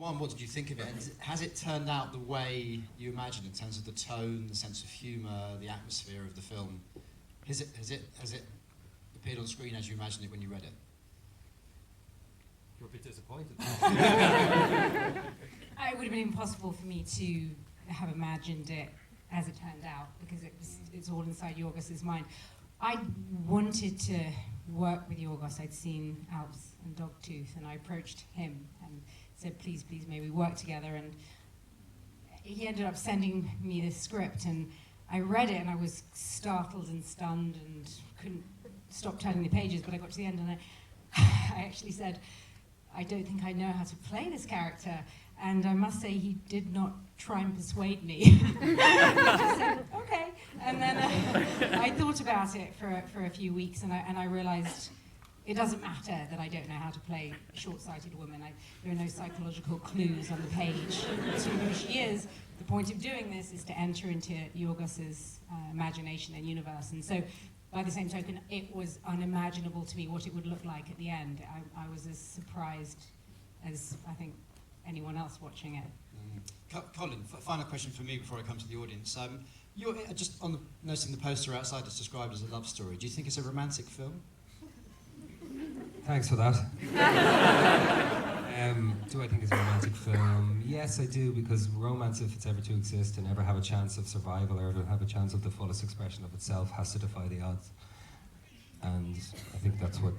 one, what did you think of it? And has it turned out the way you imagined in terms of the tone, the sense of humour, the atmosphere of the film? Has it appeared on screen as you imagined it when you read it? You're a bit disappointed. It would have been impossible for me to have imagined it as it turned out, because it's all inside Yorgos's mind. I wanted to work with Yorgos. I'd seen Alps and Dogtooth, and I approached him and said, please, may we work together? And he ended up sending me this script, and I read it, and I was startled and stunned and couldn't stop turning the pages, but I got to the end, and I actually said, I don't think I know how to play this character. And I must say, he did not try and persuade me. I just said, okay. And then I thought about it for a few weeks, and I realized it doesn't matter that I don't know how to play a short-sighted woman. There are no psychological clues on the page to who she is. The point of doing this is to enter into Yorgos's imagination and universe. And so, by the same token, it was unimaginable to me what it would look like at the end. I was as surprised as, I think, anyone else watching it. Colin, final question for me before I come to the audience. You're just noticing the poster outside, it's described as a love story. Do you think it's a romantic film? Thanks for that. Do I think it's a romantic film? Yes, I do, because romance, if it's ever to exist and ever have a chance of survival or to have a chance of the fullest expression of itself, has to defy the odds. And I think that's what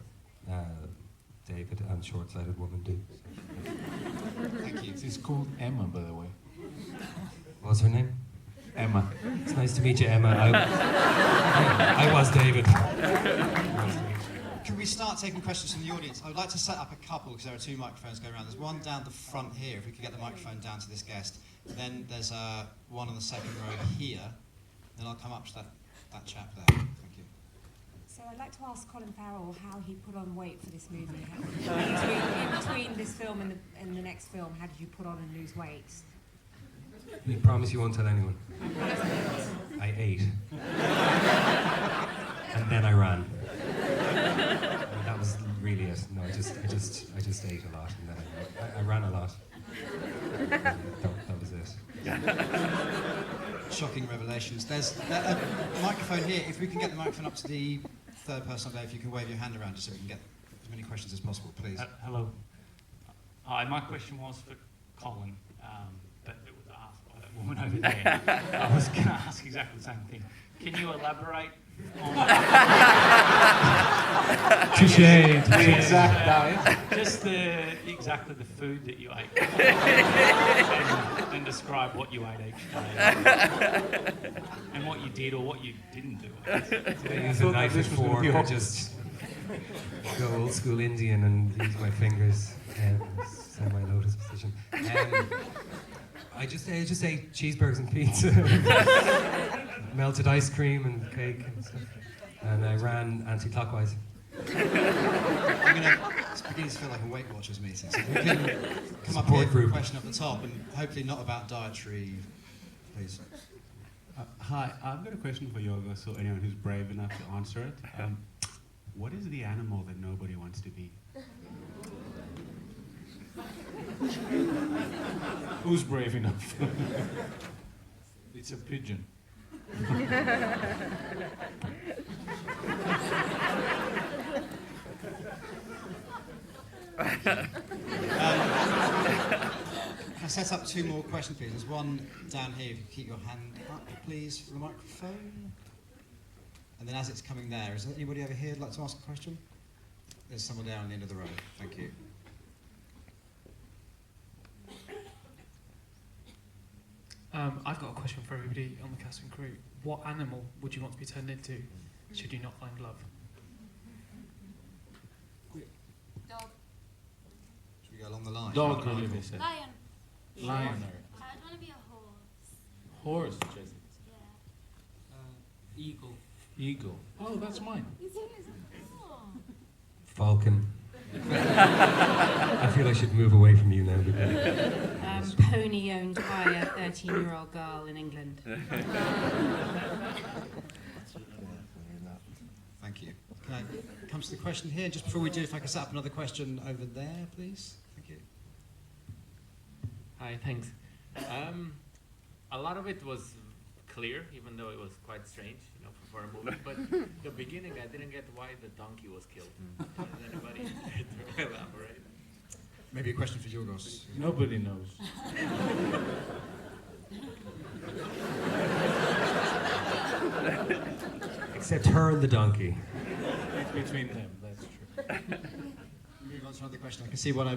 David and Short-Sighted Woman do. Thank you. She's called Emma, by the way. What's her name? Emma. It's nice to meet you, Emma. I was David. Can we start taking questions from the audience? I would like to set up a couple, because there are two microphones going around. There's one down the front here, if we could get the microphone down to this guest. Then there's one on the second row here. Then I'll come up to that chap there. Thank you. So I'd like to ask Colin Farrell how he put on weight for this movie. In between this film and the next film, how did you put on and lose weight? We promise you won't tell anyone. I ate. And then I ran. And that was really it. No, I just ate a lot, and then I ran a lot. That was it. Shocking revelations. There's a microphone here. If we can get the microphone up to the third person there, if you can wave your hand around just so we can get as many questions as possible, please. Hello. Hi, my question was for Colin, but it was asked by that woman over there. I was going to ask exactly the same thing. Can you elaborate on... Touché. Exact diet. Just exactly the food that you ate. and describe what you ate each day. And what you did or what you didn't do. Did I use a knife and fork or just go old school Indian and use my fingers and semi-lotus position? I just ate cheeseburgers and pizza, melted ice cream and cake and stuff. And I ran anti-clockwise. It's beginning to feel like a Weight Watchers meeting. So if we can come up here for a question at the top, and hopefully not about dietary, please. Hi, I've got a question for Yorgos, so anyone who's brave enough to answer it. What is the animal that nobody wants to be? Who's brave enough? It's a pigeon. Can I set up two more questions, please? There's one down here, if you keep your hand up, please, for the microphone. And then as it's coming there, is there anybody over here who'd like to ask a question? There's someone down on the end of the row. Thank you. I've got a question for everybody on the cast and crew. What animal would you want to be turned into should you not find love? Dog. Should we go along the line? Dog, really, they said. Lion. Lion. I'd want to be a horse. Horse, Jesse. Yeah. Eagle. Eagle. Oh, that's mine. Oh. Falcon. I feel I should move away from you now. Pony owned by a 13-year-old girl in England. Thank you. Can I come to the question here? Just before we do, if I can set up another question over there, please. Thank you. Hi, thanks. A lot of it was clear, even though it was quite strange, for a movie. But the beginning, I didn't get why the donkey was killed. Does anybody care to elaborate? Maybe a question for Yorgos. Nobody knows. Except her and the donkey. It's between them, that's true. Move on to another question. I can see one over